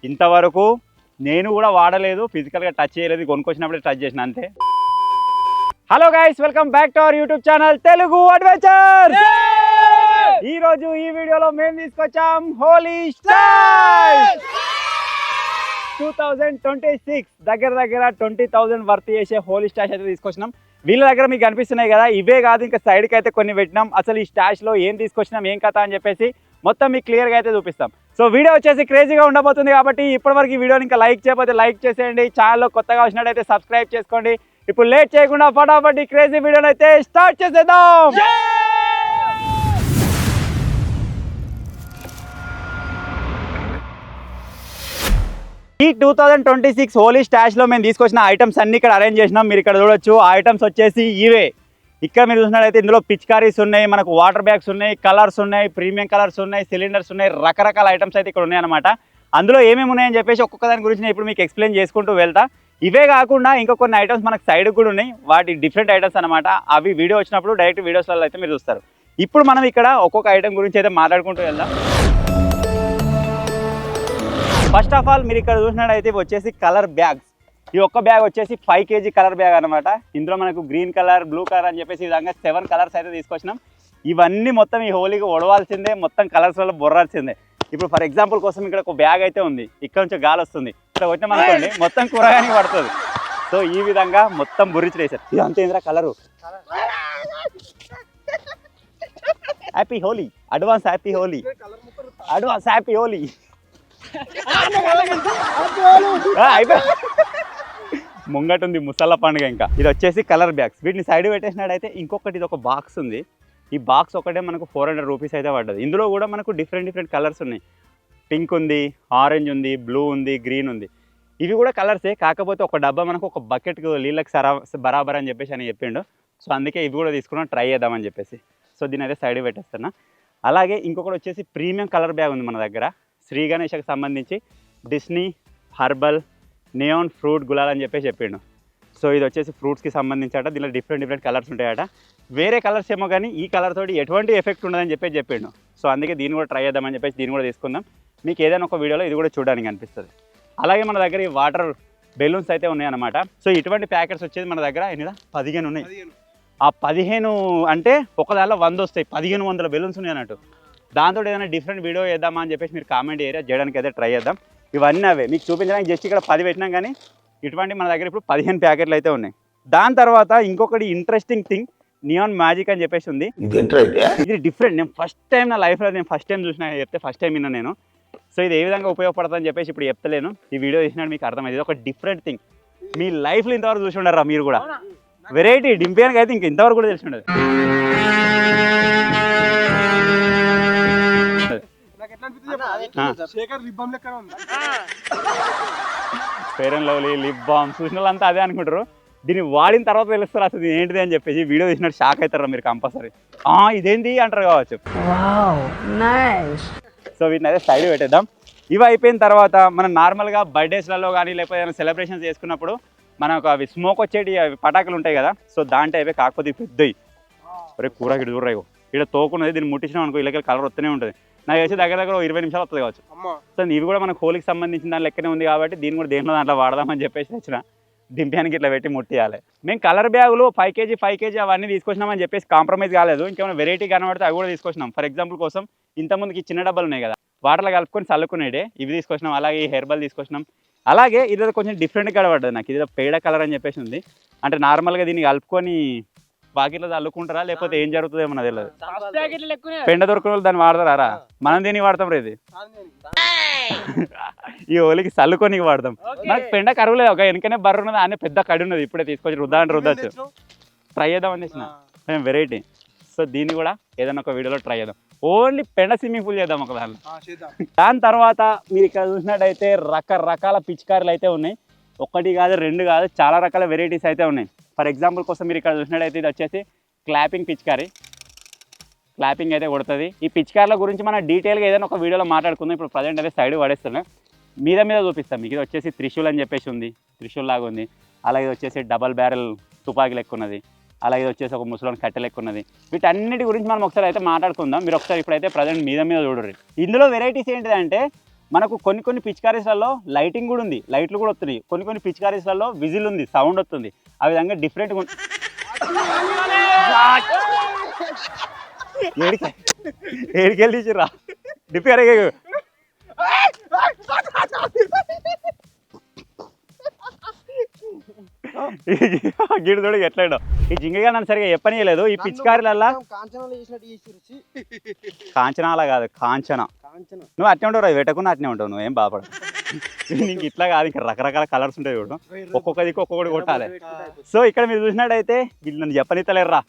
ఇంతవరకు నేను కూడా వాడలేదు, ఫిజికల్గా టచ్ చేయలేదు, కొనుక్కొచ్చినప్పుడే టచ్ చేసిన అంతే. Hello guys, welcome back to our YouTube channel Telugu adventure. ఈ రోజు ఈ వీడియోలో మేము తీసుకొచ్చాం హోలీ స్టాష్ 2026 దగ్గర 20,000 వర్త్ చేసే హోలీ స్టాష్ అయితే తీసుకొచ్చినాం. వీళ్ళ దగ్గర మీకు కనిపిస్తున్నాయి కదా, ఇవే కాదు ఇంకా సైడ్కి అయితే కొన్ని పెట్టినాం. అసలు ఈ స్టాష్లో ఏం తీసుకొచ్చినాం, ఏం కథ అని చెప్పేసి మొత్తం మీకు క్లియర్గా అయితే చూపిస్తాం. సో వీడియో వచ్చేసి క్రేజీగా ఉండబోతుంది కాబట్టి ఇప్పటివరకు ఈ వీడియోని ఇంకా లైక్ చేయకపోతే లైక్ చేసేయండి. ఛానల్లో కొత్తగా వచ్చినట్టయితే సబ్స్క్రైబ్ చేసుకోండి. ఇప్పుడు లేట్ చేయకుండా ఫటాఫట్ ఈ క్రేజీ వీడియోని అయితే స్టార్ట్ చేసేద్దాం. ఈ 2026 హోలీ స్టాష్లో మేము తీసుకొచ్చిన ఐటమ్స్ అన్ని ఇక్కడ అరేంజ్ చేసినాం. మీరు ఇక్కడ చూడొచ్చు. ఆ ఐటమ్స్ వచ్చేసి ఇవే. ఇక్కడ మీరు చూసినట్లయితే ఇందులో పిచ్కారీస్ ఉన్నాయి, మనకు వాటర్ బ్యాగ్స్ ఉన్నాయి, కలర్స్ ఉన్నాయి, ప్రీమియం కలర్స్ ఉన్నాయి, సిలిండర్స్ ఉన్నాయి, రకరకాల ఐటమ్స్ అయితే ఇక్కడ ఉన్నాయన్నమాట. అందులో ఏమేమి ఉన్నాయని చెప్పేసి ఒక్కొక్క దాని గురించి నేను ఇప్పుడు మీకు ఎక్స్ప్లెయిన్ చేసుకుంటూ వెళ్తా. ఇవే కాకుండా ఇంకా కొన్ని ఐటమ్స్ మనకు సైడ్ కూడా ఉన్నాయి, వాటి డిఫరెంట్ ఐటమ్స్ అనమాట. అవి వీడియో వచ్చినప్పుడు డైరెక్ట్ వీడియోస్లలో అయితే మీరు చూస్తారు. ఇప్పుడు మనం ఇక్కడ ఒక్కొక్క ఐటమ్ గురించి అయితే మాట్లాడుకుంటూ వెళ్దాం. ఫస్ట్ ఆఫ్ ఆల్ మీరు ఇక్కడ చూసినట్టయితే వచ్చేసి కలర్ బ్యాగ్స్. ఈ ఒక్క బ్యాగ్ వచ్చేసి 5 kg కలర్ బ్యాగ్ అనమాట. ఇందులో మనకు గ్రీన్ కలర్, బ్లూ కలర్ అని చెప్పేసి ఈ విధంగా 7 కలర్స్ అయితే తీసుకొచ్చినాం. ఇవన్నీ మొత్తం ఈ హోలీకి ఒడవాల్సిందే, మొత్తం కలర్స్ వల్ల బొర్రాల్సిందే. ఇప్పుడు ఫర్ ఎగ్జాంపుల్ కోసం ఇక్కడ ఒక బ్యాగ్ అయితే ఉంది, ఇక్కడ నుంచి గాలి వస్తుంది, ఇక్కడ వచ్చినాం అనుకోండి మొత్తం కూరగాయని పడుతుంది. సో ఈ విధంగా మొత్తం బుర్రించి వేసారు. ఇది అంతే ఇంద్రా colour. Happy Holi, advance happy Holi, advance happy Holi. ముంగట ఉంది ముసళ్ళ పండుగ. ఇంకా ఇది వచ్చేసి కలర్ బ్యాగ్స్. వీటిని సైడ్ పెట్టేసినట్టయితే ఇంకొకటి ఇది ఒక బాక్స్ ఉంది. ఈ బాక్స్ ఒకటే మనకు 400 రూపీస్ అయితే పడ్డది. ఇందులో కూడా మనకు డిఫరెంట్ కలర్స్ ఉన్నాయి. పింక్ ఉంది, ఆరెంజ్ ఉంది, బ్లూ ఉంది, గ్రీన్ ఉంది. ఇవి కూడా కలర్సే, కాకపోతే ఒక డబ్బా మనకు ఒక బకెట్కు నీళ్ళకి బరాబర్ అని చెప్పేసి అని చెప్పిండు. సో అందుకే ఇవి కూడా తీసుకున్నాం, ట్రై చేద్దామని చెప్పేసి. సో దీని అయితే సైడ్ పెట్టేస్తున్నా. అలాగే ఇంకొకటి వచ్చేసి ప్రీమియం కలర్ బ్యాగ్ ఉంది మన దగ్గర. శ్రీ గణేష్కి సంబంధించి Disney, herbal, neon fruit gulal అని చెప్పేసి చెప్పిండు. సో ఇది వచ్చేసి ఫ్రూట్స్కి సంబంధించి అట. దీనిలో డిఫరెంట్ కలర్స్ ఉంటాయట. వేరే కలర్స్ ఏమో కానీ ఈ కలర్ తోటి ఎటువంటి ఎఫెక్ట్ ఉండదని చెప్పేసి చెప్పిండు. సో అందుకే దీన్ని కూడా ట్రై చేద్దామని చెప్పేసి దీన్ని కూడా తీసుకుందాం. మీకు ఏదైనా ఒక వీడియోలో ఇది కూడా చూడడానికి అనిపిస్తుంది. అలాగే మన దగ్గర ఈ వాటర్ బెలూన్స్ అయితే ఉన్నాయన్నమాట. సో ఇటువంటి ప్యాకెట్స్ వచ్చేది మన దగ్గర ఎన్ని 15 ఉన్నాయి. ఆ 15 అంటే ఒక దానిలో 100 వస్తాయి, 1500 బెలూన్స్ ఉన్నాయి అన్నట్టు. దాంతో ఏదైనా డిఫరెంట్ వీడియో చేద్దామా అని చెప్పేసి మీరు కామెంట్ చేయడానికి అయితే ట్రై చేద్దాం. ఇవన్నీ అవే మీకు చూపించడానికి జస్ట్ ఇక్కడ 10 పెట్టినాం, కానీ ఇటువంటి మన దగ్గర ఇప్పుడు 15 ప్యాకెట్లు అయితే ఉన్నాయి. దాని తర్వాత ఇంకొకటి ఇంట్రెస్టింగ్ థింగ్, నియాన్ మ్యాజిక్ అని చెప్పేసి ఉంది. ఇది డిఫరెంట్. నేను ఫస్ట్ టైం నా లైఫ్లో ఫస్ట్ టైం చూసిన చెప్తే ఫస్ట్ టైం విన్నా నేను. సో ఇది ఏ విధంగా ఉపయోగపడుతుందని చెప్పేసి ఇప్పుడు చెప్తలేను, ఈ వీడియో చేసినట్టు మీకు అర్థమైంది. ఇది ఒక డిఫరెంట్ థింగ్. మీ లైఫ్లో ఇంతవరకు చూసి ఉండరా మీరు కూడా. వెరైటీ డింపియానికి అయితే ఇంక ఇంతవరకు కూడా తెలిసి ఉండదు. Fair and lovely, lip balm చూసిన వాళ్ళంతా అదే అనుకుంటారు. దీన్ని వాడిన తర్వాత తెలుస్తారు అసలు ఏంటిది అని చెప్పేసి. వీడియో తీసినట్టు షాక్ అవుతారా మీరు కంపల్సరీ. ఇదేంటి అంటారు కావచ్చు. సో వీటిని అయితే సైడ్ పెట్టేద్దాం. ఇవి అయిపోయిన తర్వాత మనం నార్మల్గా బర్త్డేస్లలో కానీ లేకపోతే ఏదైనా సెలబ్రేషన్స్ చేసుకున్నప్పుడు మనకు అవి స్మోక్ వచ్చేటి అవి పటాకులు ఉంటాయి కదా. సో దాంట్లో అవే, కాకపోతే పెద్దవి. ఒరే కూర ఇక్కడ దూరరాయి, ఇక్కడ తోకున్నది. దీన్ని ముట్టించినాం అనుకో ఇళ్ళకి కలర్ వస్తూనే ఉంటుంది. నాకు వచ్చి దగ్గర 20 నిమిషాలు వస్తుంది కావచ్చు. సో ఇవి కూడా మనకు హోలీకి సంబంధించిన దాని లెక్కనే ఉంది కాబట్టి దీన్ని కూడా దేంట్లో దాంట్లో వాడదామని చెప్పేసి వచ్చిన. దింపానికి ఇట్లా పెట్టి ముట్టియాలి. మేము కలర్ బ్యాగులు 5 kg అవన్నీ తీసుకొచ్చినామని చెప్పేసి కాంప్రమైజ్ కాలేదు. ఇంకేమైనా వెరైటీ కనబడితే అవి కూడా తీసుకొచ్చినాం. ఫర్ ఎగ్జాంపుల్ కోసం ఇంతకుముందుకి చిన్న డబ్బాలు ఉన్నాయి కదా, వాటర్లో కలుపుకొని చల్లుకునేడే ఇవి తీసుకొచ్చినాం. అలాగే హెర్బల్ తీసుకొచ్చినాం. అలాగే ఇది కొంచెం డిఫరెంట్ కనబడ్డది నాకు. ఇది పేడ కలర్ అని చెప్పేసి ఉంది. అంటే నార్మల్గా దీన్ని కలుపుకొని బాకీలో చల్లుకుంటారా లేకపోతే ఏం జరుగుతుందేమో నాకు తెలియదు. పెండ దొరికిన వాళ్ళు దాన్ని వాడతారా? మనం దీన్ని వాడతాం రేది. ఈ హోలీకి చల్లుకొని వాడతాం. నాకు పెండ కరువులేదు. ఒక వెనకనే బర్ర ఉన్నది, అనే పెద్ద కడి ఉన్నది. ఇప్పుడే తీసుకొచ్చి రుద్దచ్చు. ట్రై చేద్దామని తెచ్చిన మేము వెరైటీ. సో దీన్ని కూడా ఏదైనా ఒక వీడియోలో ట్రై చేద్దాం. ఓన్లీ పెండ స్విమ్మింగ్ పూల్ చేద్దాం ఒక దానిలో. దాని తర్వాత మీరు ఇక్కడ చూసినట్టయితే రకరకాల పిచికారీలు అయితే ఉన్నాయి. ఒకటి కాదు, 2 కాదు, చాలా రకాల వెరైటీస్ అయితే ఉన్నాయి. ఫర్ ఎగ్జాంపుల్ కోసం మీరు ఇక్కడ చూసినట్టయితే ఇది వచ్చేసి క్లాపింగ్ పిచికారీ. క్లాపింగ్ అయితే కొడుతుంది. ఈ పిచికారీల గురించి మనం డీటెయిల్గా ఏదైనా ఒక వీడియోలో మాట్లాడుకుందాం. ఇప్పుడు ప్రజెంట్ అయితే సైడ్ పడేస్తున్నాం, మీద చూపిస్తాం మీకు. ఇది వచ్చేసి త్రిశూల్ అని చెప్పేసి ఉంది, త్రిశూల్ లాగా ఉంది. అలాగే వచ్చేసి డబల్ బ్యారెల్ తుపాకీ లెక్క ఉన్నది. అలాగే వచ్చేసి ఒక ముసలోని కట్టె లెక్క ఉన్నది. వీటన్నిటి గురించి మనం ఒకసారి అయితే మాట్లాడుకుందాం. మీరు ఒకసారి ఇప్పుడైతే ప్రజెంట్ మీద చూడరు. ఇందులో వెరైటీస్ ఏంటిదంటే మనకు కొన్ని పిచికారీస్లలో లైటింగ్ కూడా ఉంది, లైట్లు కూడా వస్తున్నాయి. కొన్ని పిచికారీస్లలో విజిల్ ఉంది, సౌండ్ వస్తుంది. ఆ విధంగా డిఫరెంట్గా ఏడికెళ్ళి తీసిర్రా డిఫరెంట్ గిడుదోడు ఎట్లాడో ఈ జింగగా నన్ను సరిగా చెప్పనీయలేదు. ఈ పిచికారీలల్లా కాంచనాలా కాదు కాంచన. నువ్వు అట్నే ఉంటావు, పెట్టకుండా అట్నే ఉంటావు, నువ్వేం బాధపడ. నీకు ఇట్లా కాదు, ఇంకా రకరకాల కలర్స్ ఉంటాయి చూడు, ఒక్కొక్క దిక్కు ఒక్కొక్కటి కొట్టాలి. సో ఇక్కడ మీరు చూసినట్టయితే వీళ్ళు నన్ను చెప్పనిత్తలేరురా,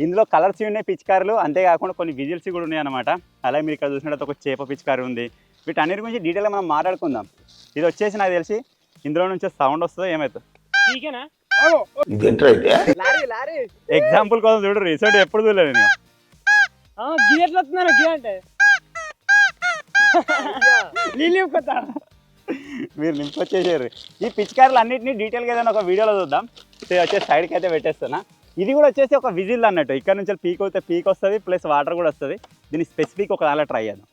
ఇందులో కలర్స్ ఉన్నాయి పిచికారులు, అంతేకాకుండా కొన్ని విజిల్స్ కూడా ఉన్నాయి అనమాట. అలాగే మీరు ఇక్కడ చూసినట్టయితే ఒక చేప పిచికారి ఉంది. వీటన్నిటి గురించి డీటెయిల్గా మనం మాట్లాడుకుందాం. ఇది వచ్చేసి నాకు తెలిసి ఇందులో నుంచి సౌండ్ వస్తుందో ఏమవుతుంది. ఎగ్జాంపుల్ కోసం చూడు, రీసెంట్ ఎప్పుడు చూడలేదు నేను. మీరు నింపొచ్చేసారు. ఈ పిచికారులు అన్నింటినీ డీటెయిల్గా ఏదైనా ఒక వీడియోలో చూద్దాం. వచ్చేసి సైడ్కి అయితే పెట్టేస్తున్నా. ఇది కూడా వచ్చేసి ఒక విజిల్ అన్నట్టు, ఇక్కడ నుంచి పీక్ అయితే పీక్ వస్తుంది, ప్లస్ వాటర్ కూడా వస్తుంది. దీన్ని స్పెసిఫిక్ ఒక దానిలో ట్రై చేద్దాం.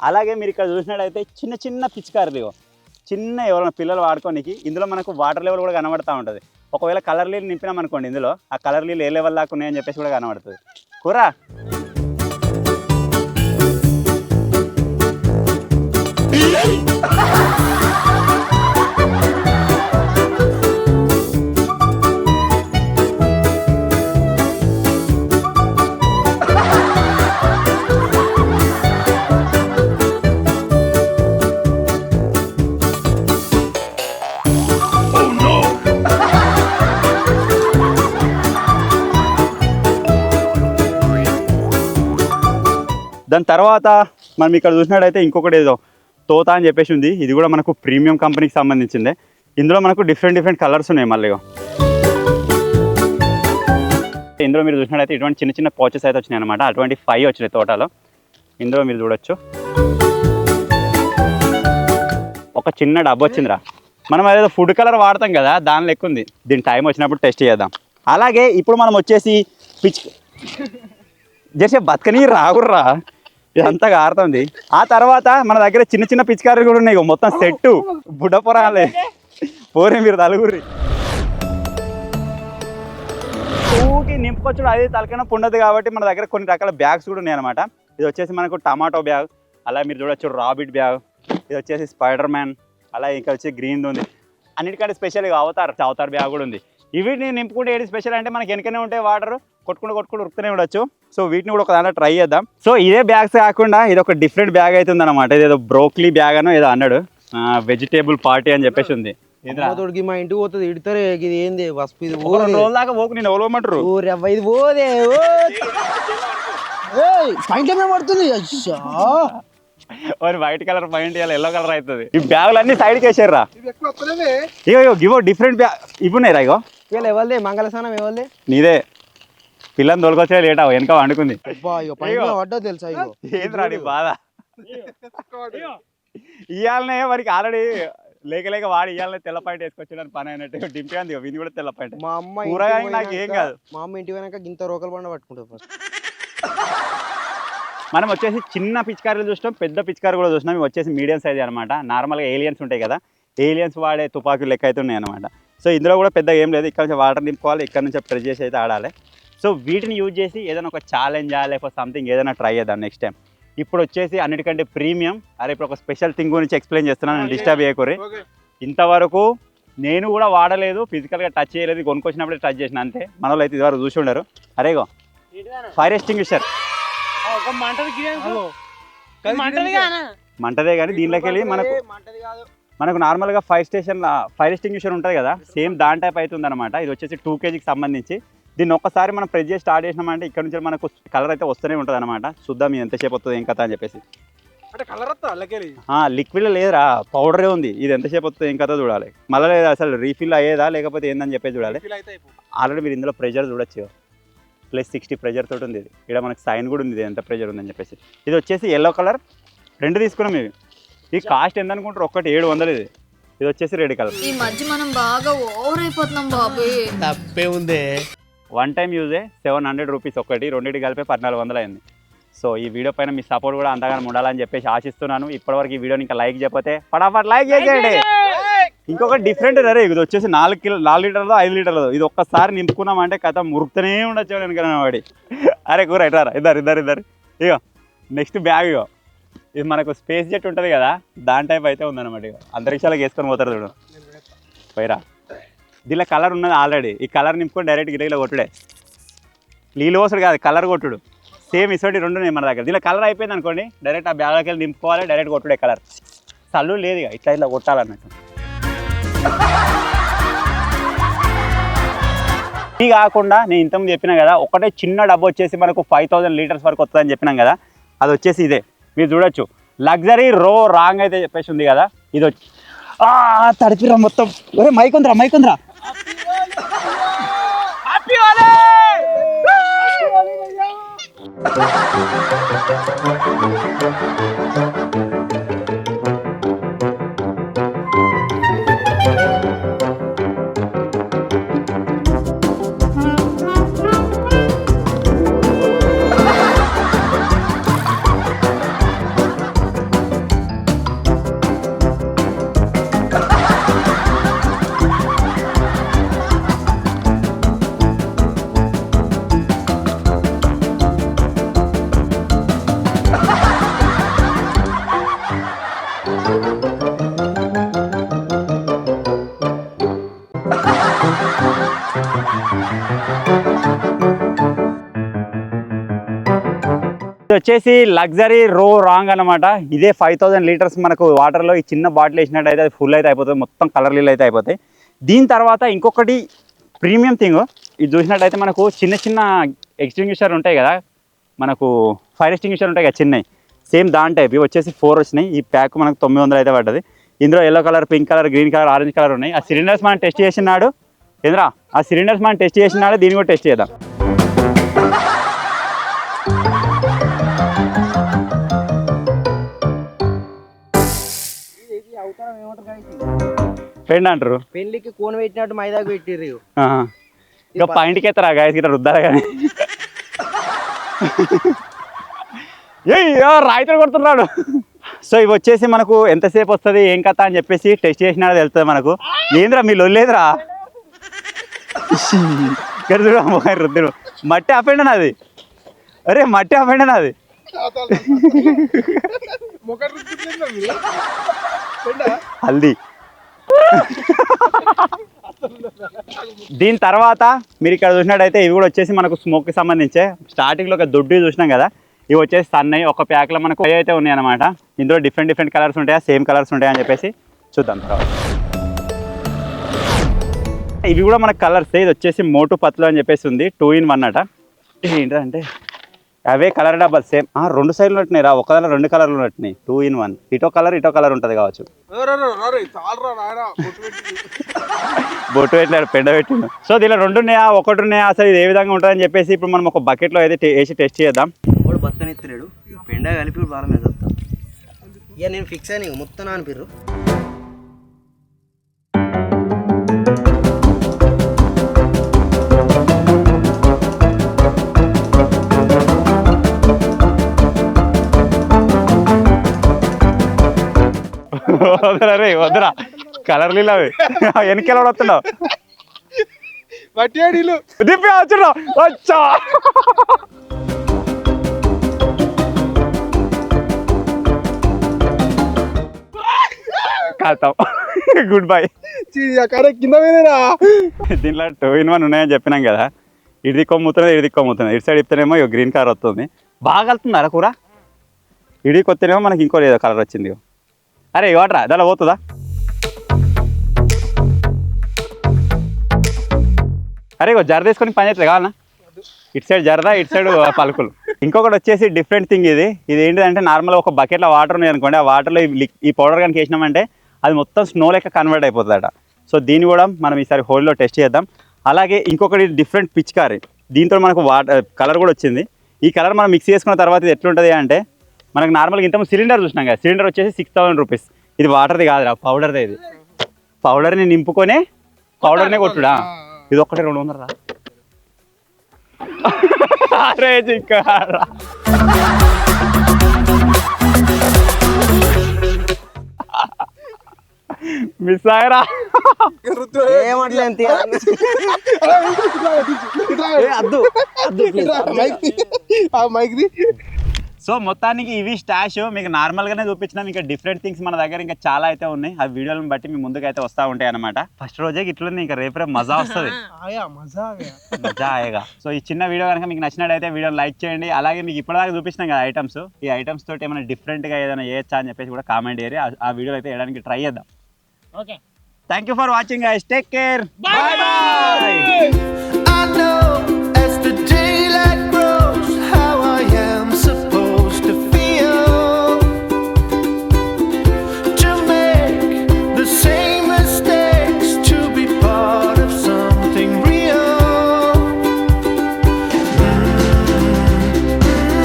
అలాగే మీరు ఇక్కడ చూసినట్టయితే చిన్న పిచికారులు, చిన్న ఎవరైనా పిల్లలు వాడుకోనికి, ఇందులో మనకు వాటర్ లెవెల్ కూడా కనబడుతూ ఉంటుంది. ఒకవేళ కలర్ నీళ్ళు నింపినాం అనుకోండి, ఇందులో ఆ కలర్ నీళ్ళు ఏ లెవెల్ దాకా ఉన్నాయని చెప్పేసి కూడా కనబడుతుంది. కూర దాని తర్వాత మనం ఇక్కడ చూసినట్టయితే ఇంకొకటి ఏదో తోత అని చెప్పేసి ఉంది. ఇది కూడా మనకు ప్రీమియం కంపెనీకి సంబంధించిందే. ఇందులో మనకు డిఫరెంట్ కలర్స్ ఉన్నాయి. మళ్ళీ ఇందులో మీరు చూసినట్టయితే ఇటువంటి చిన్న పౌచెస్ అయితే వచ్చినాయి అనమాట. అటువంటి 5 వచ్చినాయి తోటలో. ఇందులో మీరు చూడొచ్చు ఒక చిన్న డబ్బు వచ్చిందిరా. మనం అదేదో ఫుడ్ కలర్ వాడతాం కదా, దాని లెక్క ఉంది. దీని టైం వచ్చినప్పుడు టెస్ట్ చేద్దాం. అలాగే ఇప్పుడు మనం వచ్చేసి జస్ట్ బతకని రాగుర్రా, ఇదంతా ఆడుతుంది. ఆ తర్వాత మన దగ్గర చిన్న పిచికారీలు కూడా ఉన్నాయి. మొత్తం సెట్టు బుడ్డపురాలే పోరే మీరు తలుగుర్రి ఊకి నింపుకొచ్చుడు. అది తలకైనా ఉండదు కాబట్టి మన దగ్గర కొన్ని రకాల బ్యాగ్స్ కూడా ఉన్నాయి అనమాట. ఇది వచ్చేసి మనకు టమాటో బ్యాగ్, అలా మీరు చూడొచ్చు రాబిట్ బ్యాగ్, ఇది వచ్చేసి స్పైడర్ మ్యాన్, అలా ఇంకా వచ్చి గ్రీన్ ఉంది. అన్నిటికంటే స్పెషల్గా అవతార్ బ్యాగ్ కూడా ఉంది. ఇవి నేను నింపుకుంటే ఏది స్పెషల్ అంటే మనకి వెనకనే ఉంటాయి, వాటర్ కొట్టుకుంటూ ఉరుకుతూనే ఉండొచ్చు. సో వీటిని కూడా ఒక దాంట్లో ట్రై చేద్దాం. సో ఇదే బ్యాగ్స్ కాకుండా ఇది ఒక డిఫరెంట్ బ్యాగ్ అవుతుంది అనమాట. ఇదేదో బ్రోక్లీ బ్యాగ్ అనో ఏదో అన్నాడు, వెజిటేబుల్ పార్టీ అని చెప్పేసి ఉంది. మా ఇంటికి పోతుంది ఇడతారు. ఇది ఏంది వస్పు, ఇది రోజు దాకా పోకు, నేను ఎవరోమంటారు ఇది పోదే పాయింట్ ఏమే పడుతుంది. మరి వైట్ కలర్ పాయింట్ ఇవ్వాలి, ఎల్లో కలర్ అవుతుంది. ఈ బ్యాగులు అన్ని సైడ్కి వేసారా. ఇగో ఇవో డిఫరెంట్ బ్యాగ్ ఇవి ఉన్నాయిరా. ఇగో ఇవాళ ఎవరిదే మంగళస్నానం, ఎవరిదే? నీదే. పిల్లని తోలుకొచ్చే లేట్ అవ్వ, వెనక వండుకుంది. పడ్డా తెలుసా? ఇగో ఏం రాడి బాధ. ఇవాళనే వారికి ఆల్రెడీ లేక వాడి ఇవాళనే తెల్ల పాయింట్ వేసుకొచ్చాడని పని అయినట్టు దింపి విని కూడా తెల్ల పాయింట్. మా అమ్మ కూరగాయ నాకు ఏం కాదు. మా అమ్మ ఇంటి వెనక గింత రోకలు బండ పట్టుకుంటుంది ఫస్ట్. మనం వచ్చేసి చిన్న పిచికారీలు చూసినాం, పెద్ద పిచికారీ కూడా చూసినాం. ఇవి వచ్చేసి మీడియం సైజ్ అనమాట. నార్మల్గా ఏలియన్స్ ఉంటాయి కదా, ఏలియన్స్ వాడే తుపాకీలు లెక్క అయితే ఉన్నాయి అనమాట. సో ఇందులో కూడా పెద్దగా ఏం లేదు. ఇక్కడ నుంచి వాటర్ నింపుకోవాలి, ఇక్కడ నుంచి ప్రెస్ చేసి అయితే ఆడాలి. సో వీటిని యూజ్ చేసి ఏదైనా ఒక ఛాలెంజా లేకపోతే సంథింగ్ ఏదైనా ట్రై చేద్దాం నెక్స్ట్ టైం. ఇప్పుడు వచ్చేసి అన్నిటికంటే ప్రీమియం. అరే ఇప్పుడు ఒక స్పెషల్ థింగ్ గురించి ఎక్స్ప్లెయిన్ చేస్తున్నాను, నేను డిస్టర్బ్ చేయకూరి. ఇంతవరకు నేను కూడా వాడలేదు, ఫిజికల్గా టచ్ చేయలేదు, కొనుక్కొచ్చినప్పుడే టచ్ చేసిన అంతే. మన వాళ్ళు అయితే ఇదివరకు చూసి ఉండరు. అరేగో ఫైర్ ఎక్స్టింగ్విషర్ మంటదే కానీ దీనిలోకి వెళ్ళి మనకు నార్మల్గా ఫైర్ ఎక్స్టింగ్విషర్ ఉంటుంది కదా, సేమ్ దాని టైప్ అవుతుంది అనమాట. ఇది వచ్చేసి 2 kgకి సంబంధించి. దీన్ని ఒక్కసారి మనం ప్రెస్ చేసి స్టార్ట్ చేసినామంటే ఇక్కడ నుంచి మనకు కలర్ అయితే వస్తూనే ఉంటుంది అనమాట. చూద్దాం ఇది ఎంతసేపు వస్తుంది ఏం కథ అని చెప్పేసి. లిక్విడ్ లేదురా, పౌడరే ఉంది. ఇది ఎంతసేపు వస్తుంది ఏం కథ చూడాలి. మళ్ళీ లేదు అసలు రీఫిల్ అయ్యేదా లేకపోతే ఏందని చెప్పేసి చూడాలి. ఆల్రెడీ మీరు ఇందులో ప్రెషర్ చూడొచ్చు, +60 ప్రెషర్ తోటి ఉంది. ఇది ఇక్కడ మనకు సైన్ కూడా ఉంది ఎంత ప్రెషర్ ఉందని చెప్పేసి. ఇది వచ్చేసి ఎల్లో కలర్, 2 తీసుకున్నాం. ఇవి ఈ కాస్ట్ ఎంత అనుకుంటారు? ఒకటి 700. ఇది వచ్చేసి రెడ్ కలర్. ఈ మధ్య మనం బాగా ఓవర్ అయిపోతున్నాం బాబు. తప్పే ఉంది. 1 టైం యూజే 700 రూపీస్ ఒకటి, రెండింటి కలిపి 1400 అయింది. సో ఈ వీడియో పైన మీ సపోర్ట్ కూడా అంతగానో ఉండాలని చెప్పేసి ఆశిస్తున్నాను. ఇప్పటివరకు ఈ వీడియోని ఇంకా లైక్ చేయకపోతే ఫటాఫట్ లైక్ చేసేయండి. ఇంకొక డిఫరెంట్ రే, ఇది వచ్చేసి 4 లీటర్లు 5 లీటర్లు. ఇది ఒక్కసారి నింపుకున్నామంటే కథ మురుకుతూనే ఉండొచ్చు వెనకనే వాడి. అరే కూర ఇట్రారా, ఇద్దరు ఇగో నెక్స్ట్ బ్యాగ్. ఇగో ఇది మనకు స్పేస్ జెట్ ఉంటుంది కదా, దాని టైప్ అయితే ఉందన్నమాట. ఇక అంతరిక్షాలకు వేసుకొని పోతారు చూడు పైరా. దీనిలో కలర్ ఉన్నది ఆల్రెడీ. ఈ కలర్ నింపుకొని డైరెక్ట్ గిరిగిలో కొట్టుడే. నీళ్ళు పోసుడు కాదు, కలర్ కొట్టుడు. సేమ్ ఇసోటి 2 ఉన్నాయి మన దగ్గర. దీనిలో కలర్ అయిపోయింది అనుకోండి, డైరెక్ట్ ఆ బ్యాగ్లోకి వెళ్ళి నింపుకోవాలి, డైరెక్ట్ కొట్టుడే కలర్. చల్లు లేదు ఇక ఇట్లా కొట్టాలన్నట్టు. ఇది కాకుండా నేను ఇంతకుముందు చెప్పినా కదా, ఒకటే చిన్న డబ్బు వచ్చేసి మనకు 5000 లీటర్స్ వరకు వస్తుందని చెప్పినాం కదా, అది వచ్చేసి ఇదే. మీరు చూడొచ్చు, లగ్జరీ రో రాంగ్ అయితే చెప్పేసి ఉంది కదా. ఇది వచ్చి తడిపిరా మొత్తం. ఒరే మైకుందిరా వచ్చేసి లగ్జరీ రో రాంగ్ అనమాట. ఇదే 5000 లీటర్స్ మనకు వాటర్లో ఈ చిన్న బాటిల్ వేసినట్టు అయితే అది ఫుల్ అయితే అయిపోతుంది, మొత్తం కలర్ నీళ్ళు అయితే అయిపోతాయి. దీని తర్వాత ఇంకొకటి ప్రీమియం థింగ్, ఇది చూసినట్టయితే మనకు చిన్న ఎక్స్టింగ్విషర్ ఉంటాయి కదా, మనకు ఫైర్ ఎక్స్టింగ్విషర్ ఉంటాయి కదా చిన్నవి, సేమ్ దాని టైప్. ఇవి వచ్చేసి 4 వచ్చినాయి. ఈ ప్యాక్ మనకు 900 అయితే పడ్డది. ఇందులో yellow colour, pink colour, green colour, orange colour ఉన్నాయి. ఆ సిలిండర్స్ మనం టెస్ట్ చేసినాడు ఏంద్రా, ఆ సిలిండర్స్ మనం టెస్ట్ చేసినాడు, దీన్ని కూడా టెస్ట్ చేద్దాం. పెండ్ అంటారు, పెళ్లికి కోన్ పెట్టినట్టు మైదాకు పెట్టిర్రు. ఇక పాయింట్కి ఎత్తరా గాయస్ గిట్ట రుద్దారా కానీ రాయితో కొడుతున్నాడు. సో ఇవి వచ్చేసి మనకు ఎంతసేపు వస్తుంది ఏం కథ అని చెప్పేసి టెస్ట్ చేసినా తెలుస్తుంది మనకు. ఏంద్రా మీ లొల్లేదురా రుద్దుడు. మట్టి ఆపండి అది, అరే మట్టి ఆపండి అది. హల్దీ. దీని తర్వాత మీరు ఇక్కడ చూసినట్టయితే ఇవి కూడా వచ్చేసి మనకు స్మోక్కి సంబంధించే. స్టార్టింగ్లో ఒక దొడ్డు చూసినాం కదా, ఇవి వచ్చేసి సన్నయి. ఒక ప్యాక్లో మనకు అయితే ఉన్నాయి అనమాట. ఇందులో డిఫరెంట్ కలర్స్ ఉంటాయా, సేమ్ కలర్స్ ఉంటాయా అని చెప్పేసి చూద్దాం తర్వాత. ఇవి కూడా మనకు కలర్స్. ఇది వచ్చేసి మోటు పత్లు అని చెప్పేసి ఉంది, 2 in 1 అట. ఇది ఏంటంటే అవే కలర్ డబ్బాలు సేమ్ 2 సైడ్లు ఉన్నట్టున్నాయి రా, ఒక దాంట్లో 2 కలర్లు ఉన్నట్టున్నాయి. 2 in 1, ఇటో కలర్ ఉంటుంది కావచ్చు. బొట్టు పెట్టాడు, పెండ పెట్టిండు. సో దీనిలో 2 ఉన్నాయా 1 ఉన్నాయా, అసలు ఇది ఏ విధంగా ఉంటుందని చెప్పేసి ఇప్పుడు మనం ఒక బకెట్లో అయితే వేసి టెస్ట్ చేద్దాం. వాడు బతుకని ఎత్తలేడు, పెండ కలిపి బాగా మీద వస్తాం. ఇక నేను ఫిక్స్ అయినా మొత్తం నానిపిర్రు. వద్దురా కలర్ నీళ్ళు అవి వెనకెళ్ళ వస్తున్నావు దిప్పి వచ్చున్నావు వచ్చా. Good bye. దీంట్లో 2 in 1 ఉన్నాయని చెప్పినాం కదా, ఇది కొమ్ముతున్నది ఇది కొమ్ముతున్నది. ఇటు సైడ్ ఇస్తేనేమో గ్రీన్ కలర్ వస్తుంది. బాగా కలుతుందా కూర, ఇడి కొత్తనేమో మనకి ఇంకో ఏదో కలర్ వచ్చింది. అరే ఇవాట్రా దానిలో పోతుందా. అరే ఇగో జర తీసుకొని పని చేస్తుంది కావాలన్నా, ఇటు సైడ్ జరదా ఇటు సైడ్ పలుకులు. ఇంకొకటి వచ్చేసి డిఫరెంట్ థింగ్. ఇది ఏంటిదంటే నార్మల్గా ఒక బకెట్లో వాటర్ ఉన్నాయి అనుకోండి, ఆ వాటర్లో ఈ పౌడర్ కనుక వేసినామంటే అది మొత్తం స్నో లెక్క కన్వర్ట్ అయిపోతుందట. సో దీన్ని కూడా మనం ఈసారి హోల్లో టెస్ట్ చేద్దాం. అలాగే ఇంకొకటి డిఫరెంట్ పిచికారీ, దీంతో మనకు కలర్ కూడా వచ్చింది. ఈ కలర్ మనం మిక్స్ చేసుకున్న తర్వాత ఇది ఎట్లుంటుంది అంటే, మనకు నార్మల్గా ఇంతకు సిలిండర్ చూసినాం కదా, సిలిండర్ వచ్చేసి 6000 రూపీస్. ఇది వాటర్ది కాదురా, పౌడర్దే. ఇది పౌడర్ని నింపుకొనే పౌడర్నే కొట్టుడా. ఇది ఒక్కటే 200 రా. అరే చిక్క మిస్ అయ్యరా ఏమట్లేదు అద్దు మైక్ది సో మొత్తానికి ఇవి స్టాష్ మీకు నార్మల్గానే చూపించినాం. ఇంకా డిఫరెంట్ థింగ్స్ మన దగ్గర ఇంకా చాలా అయితే ఉన్నాయి. ఆ వీడియోలను బట్టి మీ ముందుకు అయితే వస్తూ ఉంటాయి అనమాట. ఫస్ట్ రోజే ఇట్లుంది, ఇంకా రేపు మజా వస్తుంది, మజా ఆయగా. సో ఈ చిన్న వీడియో కనుక మీకు నచ్చినట్టయితే వీడియోని లైక్ చేయండి. అలాగే మీకు ఇప్పటిదాకా చూపించినాం కదా ఐటమ్స్, ఈ ఐటమ్స్ తోటి ఏమైనా డిఫరెంట్గా ఏదైనా చేయొచ్చా అని చెప్పేసి కూడా కామెంట్ చేయరు. ఆ వీడియో అయితే వేయడానికి ట్రై చేద్దాం. Okay, thank you for watching guys, take care, by by.